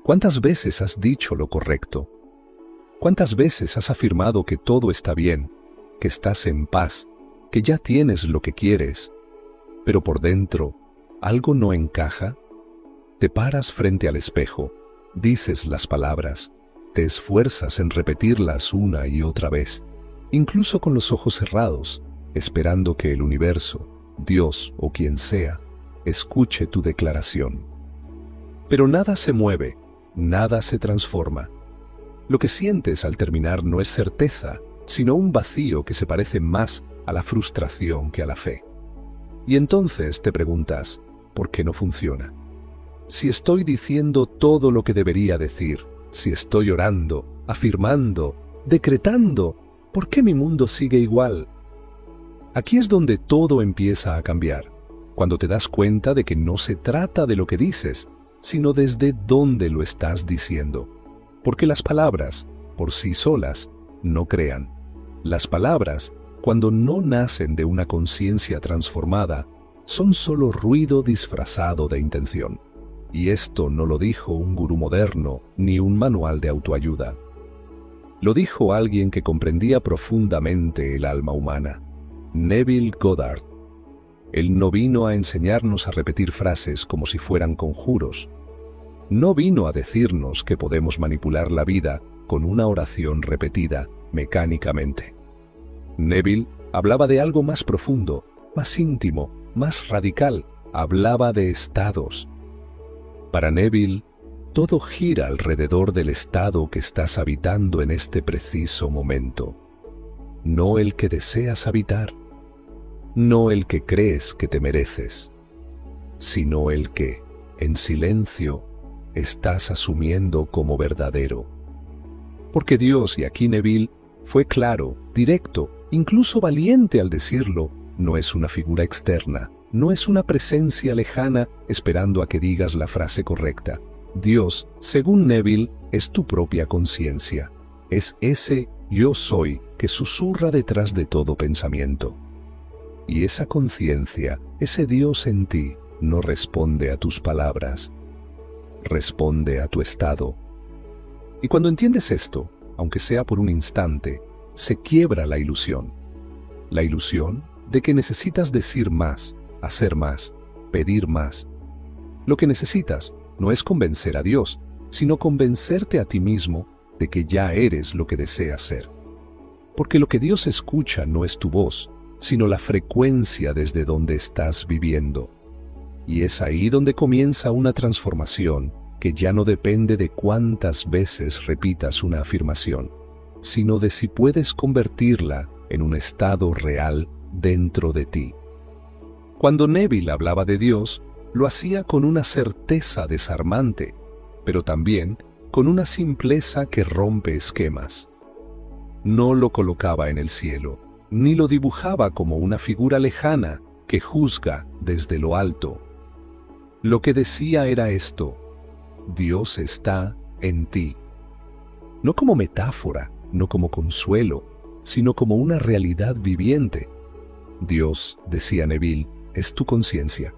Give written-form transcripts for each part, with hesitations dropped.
¿Cuántas veces has dicho lo correcto? ¿Cuántas veces has afirmado que todo está bien, que estás en paz, que ya tienes lo que quieres, pero por dentro algo no encaja? Te paras frente al espejo, dices las palabras, te esfuerzas en repetirlas una y otra vez, incluso con los ojos cerrados, esperando que el universo, Dios o quien sea, escuche tu declaración. Pero nada se mueve, nada se transforma. Lo que sientes al terminar no es certeza, sino un vacío que se parece más a la frustración que a la fe. Y entonces te preguntas, ¿por qué no funciona? Si estoy diciendo todo lo que debería decir, si estoy orando, afirmando, decretando, ¿por qué mi mundo sigue igual? Aquí es donde todo empieza a cambiar, cuando te das cuenta de que no se trata de lo que dices, sino desde dónde lo estás diciendo. Porque las palabras, por sí solas, no crean. Las palabras, cuando no nacen de una conciencia transformada, son solo ruido disfrazado de intención. Y esto no lo dijo un gurú moderno ni un manual de autoayuda. Lo dijo alguien que comprendía profundamente el alma humana, Neville Goddard. Él no vino a enseñarnos a repetir frases como si fueran conjuros. No vino a decirnos que podemos manipular la vida con una oración repetida mecánicamente. Neville hablaba de algo más profundo, más íntimo, más radical. Hablaba de estados. Para Neville, todo gira alrededor del estado que estás habitando en este preciso momento. No el que deseas habitar, no el que crees que te mereces, sino el que, en silencio, estás asumiendo como verdadero. Porque Dios, y aquí Neville, fue claro, directo, incluso valiente al decirlo, no es una figura externa, no es una presencia lejana esperando a que digas la frase correcta. Dios, según Neville, es tu propia conciencia. Es ese yo soy que susurra detrás de todo pensamiento. Y esa conciencia, ese Dios en ti, no responde a tus palabras, responde a tu estado. Y cuando entiendes esto, aunque sea por un instante, se quiebra la ilusión. La ilusión de que necesitas decir más, hacer más, pedir más. Lo que necesitas no es convencer a Dios, sino convencerte a ti mismo de que ya eres lo que deseas ser. Porque lo que Dios escucha no es tu voz, sino la frecuencia desde donde estás viviendo. Y es ahí donde comienza una transformación que ya no depende de cuántas veces repitas una afirmación, sino de si puedes convertirla en un estado real dentro de ti. Cuando Neville hablaba de Dios, lo hacía con una certeza desarmante, pero también con una simpleza que rompe esquemas. No lo colocaba en el cielo, ni lo dibujaba como una figura lejana que juzga desde lo alto. Lo que decía era esto: Dios está en ti. No como metáfora, no como consuelo, sino como una realidad viviente. Dios, decía Neville, es tu conciencia.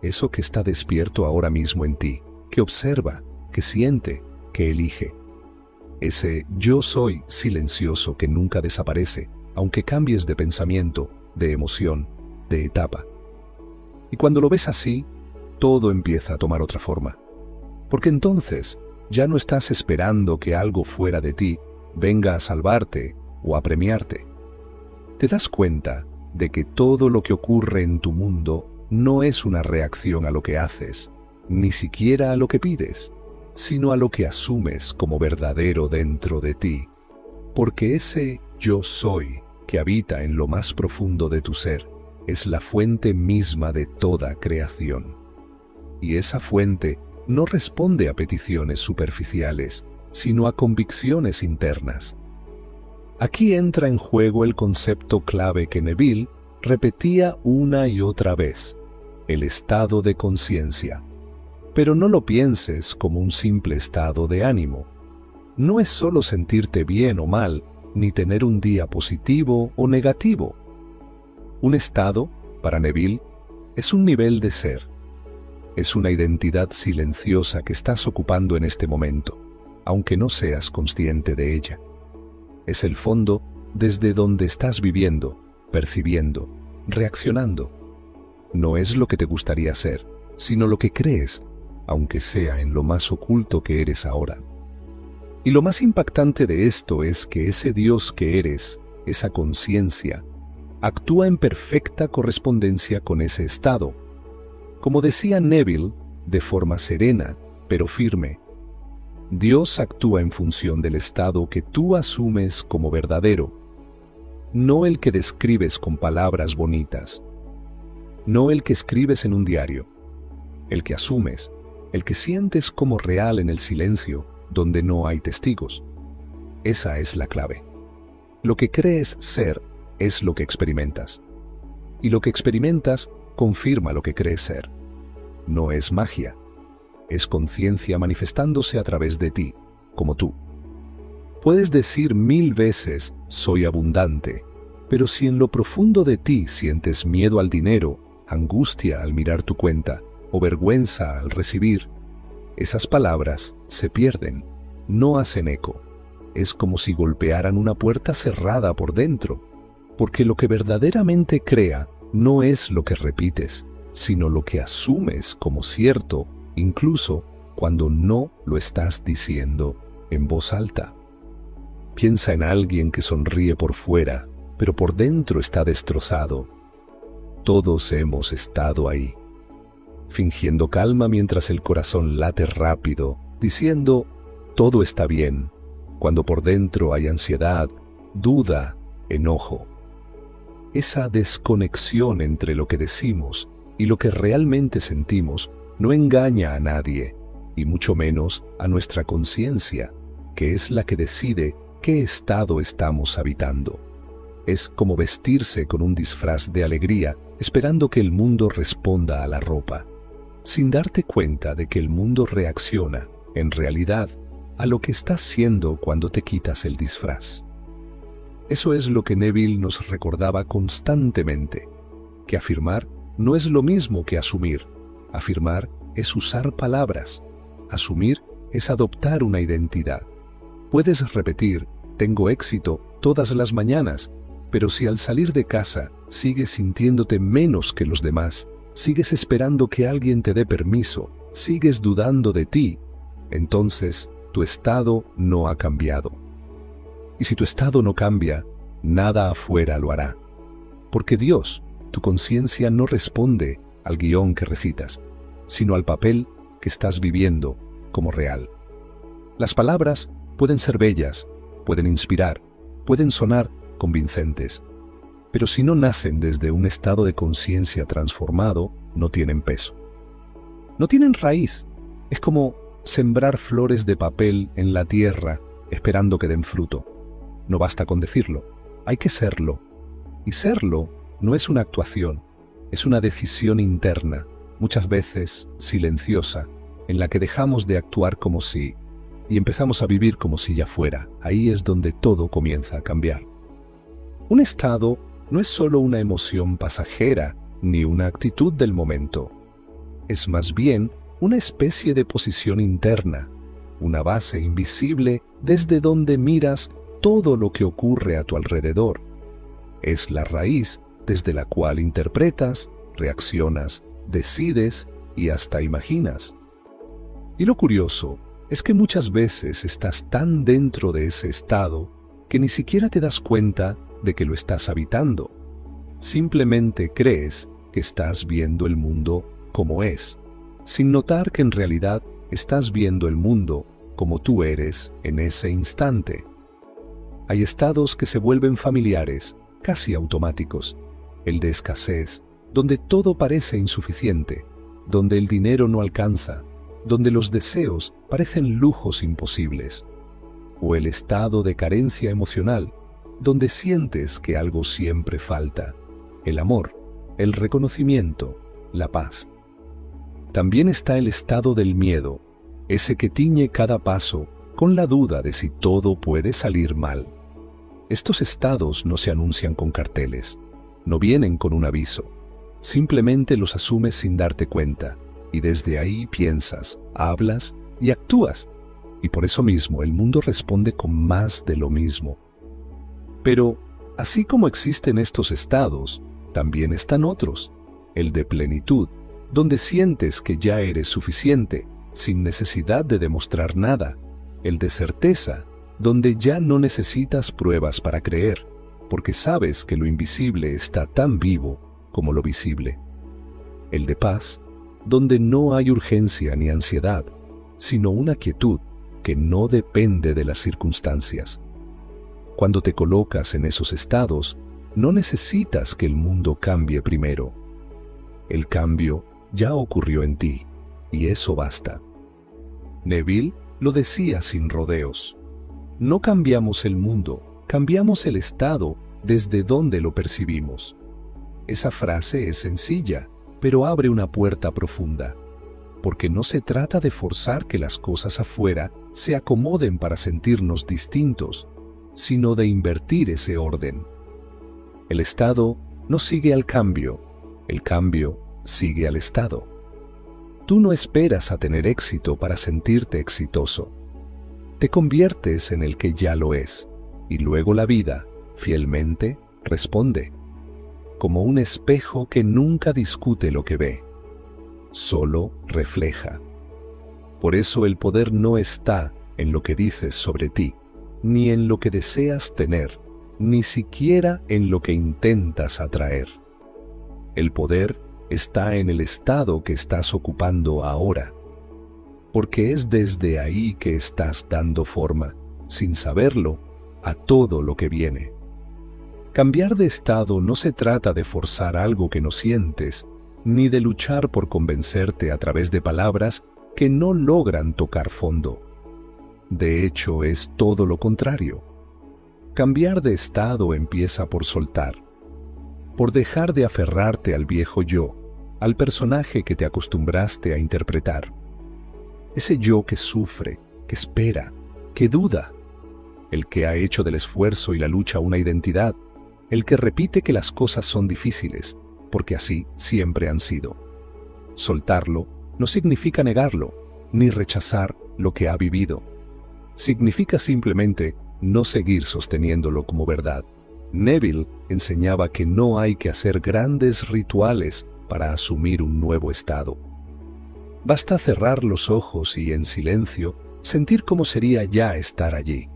Eso que está despierto ahora mismo en ti, que observa, que siente, que elige. Ese yo soy silencioso que nunca desaparece, aunque cambies de pensamiento, de emoción, de etapa. Y cuando lo ves así, todo empieza a tomar otra forma. Porque entonces ya no estás esperando que algo fuera de ti venga a salvarte o a premiarte. Te das cuenta de que todo lo que ocurre en tu mundo no es una reacción a lo que haces, ni siquiera a lo que pides, sino a lo que asumes como verdadero dentro de ti. Porque ese yo soy que habita en lo más profundo de tu ser es la fuente misma de toda creación. Y esa fuente no responde a peticiones superficiales, sino a convicciones internas. Aquí entra en juego el concepto clave que Neville repetía una y otra vez: el estado de conciencia. Pero no lo pienses como un simple estado de ánimo. No es solo sentirte bien o mal, ni tener un día positivo o negativo. Un estado, para Neville, es un nivel de ser. Es una identidad silenciosa que estás ocupando en este momento, aunque no seas consciente de ella. Es el fondo desde donde estás viviendo, percibiendo, reaccionando. No es lo que te gustaría ser, sino lo que crees, aunque sea en lo más oculto que eres ahora. Y lo más impactante de esto es que ese Dios que eres, esa conciencia, actúa en perfecta correspondencia con ese estado. Como decía Neville, de forma serena, pero firme, Dios actúa en función del estado que tú asumes como verdadero, no el que describes con palabras bonitas, no el que escribes en un diario, el que asumes, el que sientes como real en el silencio, donde no hay testigos. Esa es la clave. Lo que crees ser es lo que experimentas. Y lo que experimentas confirma lo que crees ser. No es magia. Es conciencia manifestándose a través de ti, como tú. Puedes decir 1000 veces, soy abundante, pero si en lo profundo de ti sientes miedo al dinero, angustia al mirar tu cuenta, o vergüenza al recibir, esas palabras se pierden, no hacen eco. Es como si golpearan una puerta cerrada por dentro, porque lo que verdaderamente crea no es lo que repites, sino lo que asumes como cierto, incluso cuando no lo estás diciendo en voz alta. Piensa en alguien que sonríe por fuera, pero por dentro está destrozado. Todos hemos estado ahí, fingiendo calma mientras el corazón late rápido, diciendo, todo está bien, cuando por dentro hay ansiedad, duda, enojo. Esa desconexión entre lo que decimos y lo que realmente sentimos no engaña a nadie, y mucho menos a nuestra conciencia, que es la que decide qué estado estamos habitando. Es como vestirse con un disfraz de alegría, esperando que el mundo responda a la ropa, sin darte cuenta de que el mundo reacciona, en realidad, a lo que estás siendo cuando te quitas el disfraz. Eso es lo que Neville nos recordaba constantemente, que afirmar no es lo mismo que asumir. Afirmar es usar palabras, asumir es adoptar una identidad. Puedes repetir, tengo éxito, todas las mañanas, pero si al salir de casa sigues sintiéndote menos que los demás, sigues esperando que alguien te dé permiso, sigues dudando de ti, entonces tu estado no ha cambiado. Y si tu estado no cambia, nada afuera lo hará. Porque Dios, tu conciencia, no responde al guión que recitas, sino al papel que estás viviendo como real. Las palabras pueden ser bellas, pueden inspirar, pueden sonar convincentes, pero si no nacen desde un estado de conciencia transformado, no tienen peso. No tienen raíz. Es como sembrar flores de papel en la tierra esperando que den fruto. No basta con decirlo, hay que serlo. Y serlo no es una actuación, es una decisión interna, muchas veces silenciosa, en la que dejamos de actuar como si, y empezamos a vivir como si ya fuera. Ahí es donde todo comienza a cambiar. Un estado no es solo una emoción pasajera, ni una actitud del momento. Es más bien una especie de posición interna, una base invisible desde donde miras todo lo que ocurre a tu alrededor. Es la raíz desde la cual interpretas, reaccionas, decides y hasta imaginas. Y lo curioso es que muchas veces estás tan dentro de ese estado que ni siquiera te das cuenta de que lo estás habitando. Simplemente crees que estás viendo el mundo como es, sin notar que en realidad estás viendo el mundo como tú eres en ese instante. Hay estados que se vuelven familiares, casi automáticos. El de escasez, donde todo parece insuficiente, donde el dinero no alcanza, donde los deseos parecen lujos imposibles. O el estado de carencia emocional, donde sientes que algo siempre falta, el amor, el reconocimiento, la paz. También está el estado del miedo, ese que tiñe cada paso con la duda de si todo puede salir mal. Estos estados no se anuncian con carteles, no vienen con un aviso, simplemente los asumes sin darte cuenta, y desde ahí piensas, hablas y actúas. Y por eso mismo el mundo responde con más de lo mismo. Pero, así como existen estos estados, también están otros, el de plenitud, donde sientes que ya eres suficiente, sin necesidad de demostrar nada, el de certeza, donde ya no necesitas pruebas para creer, porque sabes que lo invisible está tan vivo como lo visible. El de paz, donde no hay urgencia ni ansiedad, sino una quietud que no depende de las circunstancias. Cuando te colocas en esos estados, no necesitas que el mundo cambie primero. El cambio ya ocurrió en ti, y eso basta. Neville lo decía sin rodeos. No cambiamos el mundo, cambiamos el estado desde donde lo percibimos. Esa frase es sencilla, pero abre una puerta profunda, porque no se trata de forzar que las cosas afuera se acomoden para sentirnos distintos, sino de invertir ese orden. El estado no sigue al cambio, el cambio sigue al estado. Tú no esperas a tener éxito para sentirte exitoso. Te conviertes en el que ya lo es, y luego la vida, fielmente, responde, como un espejo que nunca discute lo que ve, solo refleja. Por eso el poder no está en lo que dices sobre ti, ni en lo que deseas tener, ni siquiera en lo que intentas atraer. El poder está en el estado que estás ocupando ahora, porque es desde ahí que estás dando forma, sin saberlo, a todo lo que viene. Cambiar de estado no se trata de forzar algo que no sientes, ni de luchar por convencerte a través de palabras que no logran tocar fondo. De hecho, es todo lo contrario. Cambiar de estado empieza por soltar, por dejar de aferrarte al viejo yo, al personaje que te acostumbraste a interpretar. Ese yo que sufre, que espera, que duda, el que ha hecho del esfuerzo y la lucha una identidad, el que repite que las cosas son difíciles, porque así siempre han sido. Soltarlo no significa negarlo, ni rechazar lo que ha vivido. Significa simplemente no seguir sosteniéndolo como verdad. Neville enseñaba que no hay que hacer grandes rituales para asumir un nuevo estado. Basta cerrar los ojos y, en silencio, sentir cómo sería ya estar allí.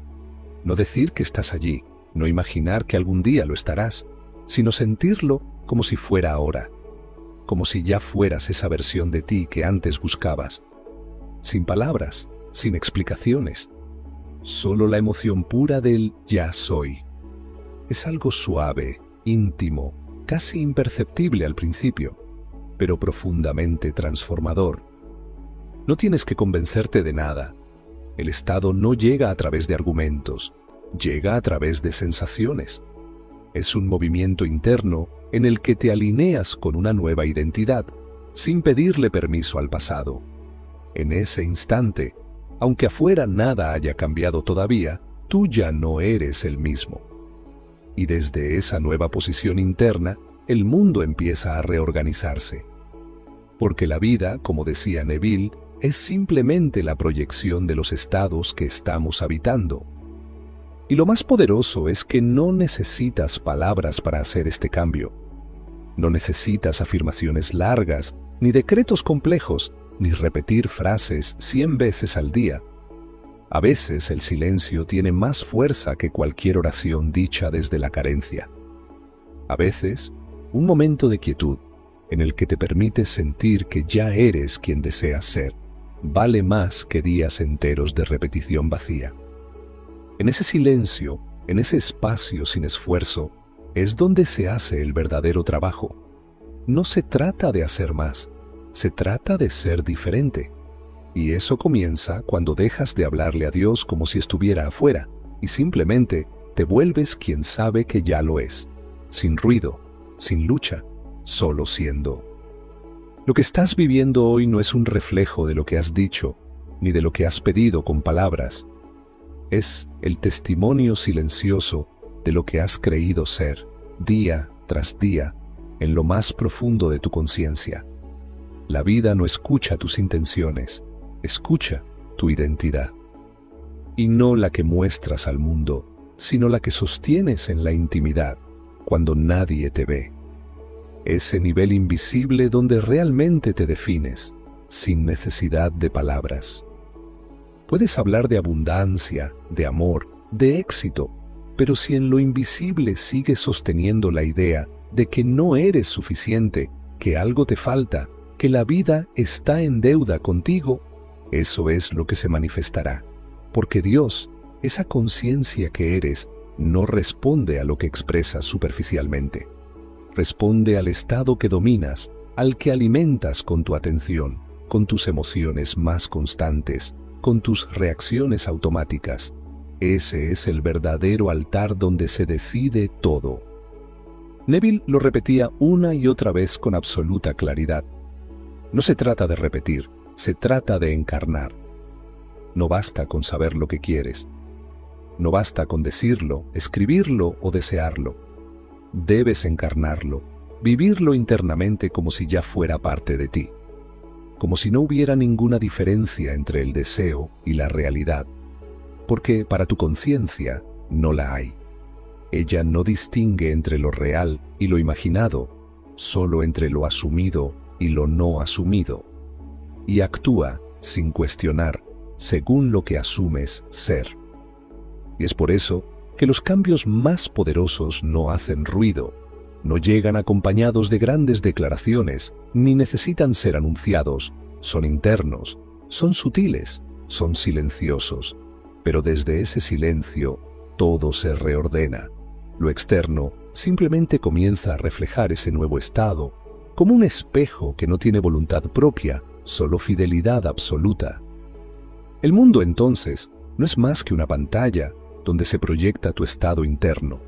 No decir que estás allí, no imaginar que algún día lo estarás, sino sentirlo como si fuera ahora, como si ya fueras esa versión de ti que antes buscabas. Sin palabras, sin explicaciones, solo la emoción pura del ya soy. Es algo suave, íntimo, casi imperceptible al principio, pero profundamente transformador. No tienes que convencerte de nada. El estado no llega a través de argumentos, llega a través de sensaciones. Es un movimiento interno en el que te alineas con una nueva identidad, sin pedirle permiso al pasado. En ese instante, aunque afuera nada haya cambiado todavía, tú ya no eres el mismo. Y desde esa nueva posición interna, el mundo empieza a reorganizarse. Porque la vida, como decía Neville, es simplemente la proyección de los estados que estamos habitando. Y lo más poderoso es que no necesitas palabras para hacer este cambio. No necesitas afirmaciones largas, ni decretos complejos, ni repetir frases 100 veces al día. A veces el silencio tiene más fuerza que cualquier oración dicha desde la carencia. A veces, un momento de quietud, en el que te permites sentir que ya eres quien deseas ser, vale más que días enteros de repetición vacía. En ese silencio, en ese espacio sin esfuerzo, es donde se hace el verdadero trabajo. No se trata de hacer más, se trata de ser diferente. Y eso comienza cuando dejas de hablarle a Dios como si estuviera afuera, y simplemente te vuelves quien sabe que ya lo es, sin ruido, sin lucha, solo siendo. Lo que estás viviendo hoy no es un reflejo de lo que has dicho, ni de lo que has pedido con palabras. Es el testimonio silencioso de lo que has creído ser, día tras día, en lo más profundo de tu conciencia. La vida no escucha tus intenciones, escucha tu identidad. Y no la que muestras al mundo, sino la que sostienes en la intimidad, cuando nadie te ve. Ese nivel invisible donde realmente te defines, sin necesidad de palabras. Puedes hablar de abundancia, de amor, de éxito, pero si en lo invisible sigues sosteniendo la idea de que no eres suficiente, que algo te falta, que la vida está en deuda contigo, eso es lo que se manifestará. Porque Dios, esa conciencia que eres, no responde a lo que expresas superficialmente. Responde al estado que dominas, al que alimentas con tu atención, con tus emociones más constantes, con tus reacciones automáticas. Ese es el verdadero altar donde se decide todo. Neville lo repetía una y otra vez con absoluta claridad. No se trata de repetir, se trata de encarnar. No basta con saber lo que quieres. No basta con decirlo, escribirlo o desearlo. Debes encarnarlo, vivirlo internamente como si ya fuera parte de ti. Como si no hubiera ninguna diferencia entre el deseo y la realidad. Porque para tu conciencia no la hay. Ella no distingue entre lo real y lo imaginado, solo entre lo asumido y lo no asumido. Y actúa, sin cuestionar, según lo que asumes ser. Y es por eso que los cambios más poderosos no hacen ruido, no llegan acompañados de grandes declaraciones, ni necesitan ser anunciados, son internos, son sutiles, son silenciosos, pero desde ese silencio todo se reordena. Lo externo simplemente comienza a reflejar ese nuevo estado, como un espejo que no tiene voluntad propia, solo fidelidad absoluta. El mundo entonces no es más que una pantalla donde se proyecta tu estado interno.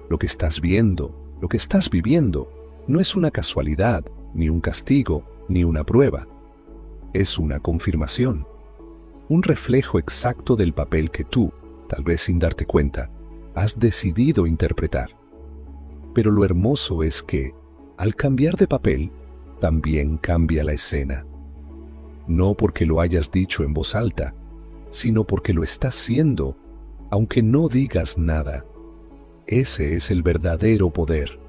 Lo que estás viendo, lo que estás viviendo, no es una casualidad, ni un castigo, ni una prueba. Es una confirmación, un reflejo exacto del papel que tú, tal vez sin darte cuenta, has decidido interpretar. Pero lo hermoso es que, al cambiar de papel, también cambia la escena. No porque lo hayas dicho en voz alta, sino porque lo estás siendo, aunque no digas nada. Ese es el verdadero poder.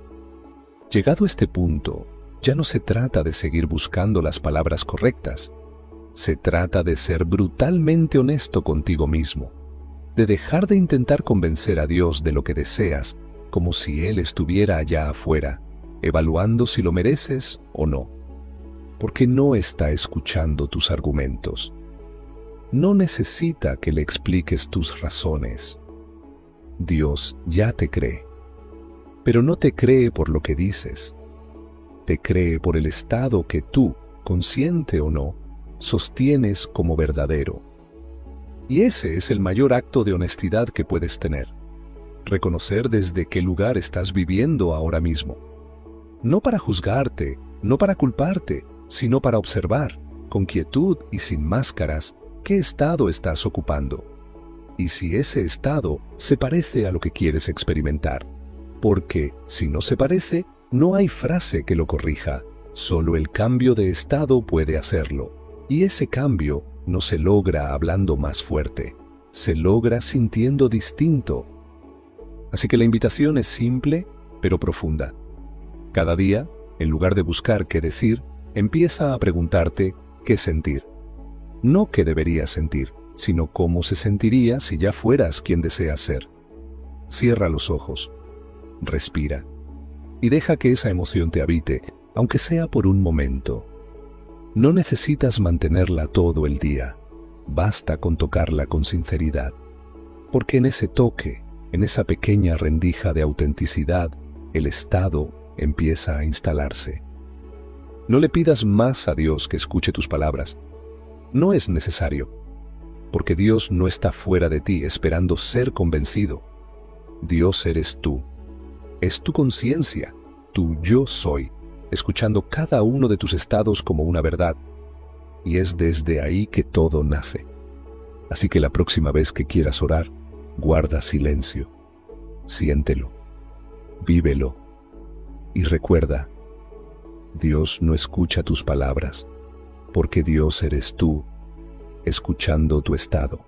Llegado a este punto, ya no se trata de seguir buscando las palabras correctas. Se trata de ser brutalmente honesto contigo mismo, de dejar de intentar convencer a Dios de lo que deseas, como si Él estuviera allá afuera, evaluando si lo mereces o no. Porque no está escuchando tus argumentos. No necesita que le expliques tus razones. Dios ya te cree. Pero no te cree por lo que dices. Te cree por el estado que tú, consciente o no, sostienes como verdadero. Y ese es el mayor acto de honestidad que puedes tener. Reconocer desde qué lugar estás viviendo ahora mismo. No para juzgarte, no para culparte, sino para observar, con quietud y sin máscaras, qué estado estás ocupando. Y si ese estado se parece a lo que quieres experimentar. Porque, si no se parece, no hay frase que lo corrija. Solo el cambio de estado puede hacerlo. Y ese cambio no se logra hablando más fuerte. Se logra sintiendo distinto. Así que la invitación es simple, pero profunda. Cada día, en lugar de buscar qué decir, empieza a preguntarte qué sentir. No qué deberías sentir, sino cómo se sentiría si ya fueras quien deseas ser. Cierra los ojos, respira, y deja que esa emoción te habite, aunque sea por un momento. No necesitas mantenerla todo el día, basta con tocarla con sinceridad, porque en ese toque, en esa pequeña rendija de autenticidad, el estado empieza a instalarse. No le pidas más a Dios que escuche tus palabras. No es necesario, porque Dios no está fuera de ti esperando ser convencido. Dios eres tú. Es tu conciencia, tu yo soy, escuchando cada uno de tus estados como una verdad. Y es desde ahí que todo nace. Así que la próxima vez que quieras orar, guarda silencio. Siéntelo, vívelo y recuerda, Dios no escucha tus palabras, porque Dios eres tú, escuchando tu estado.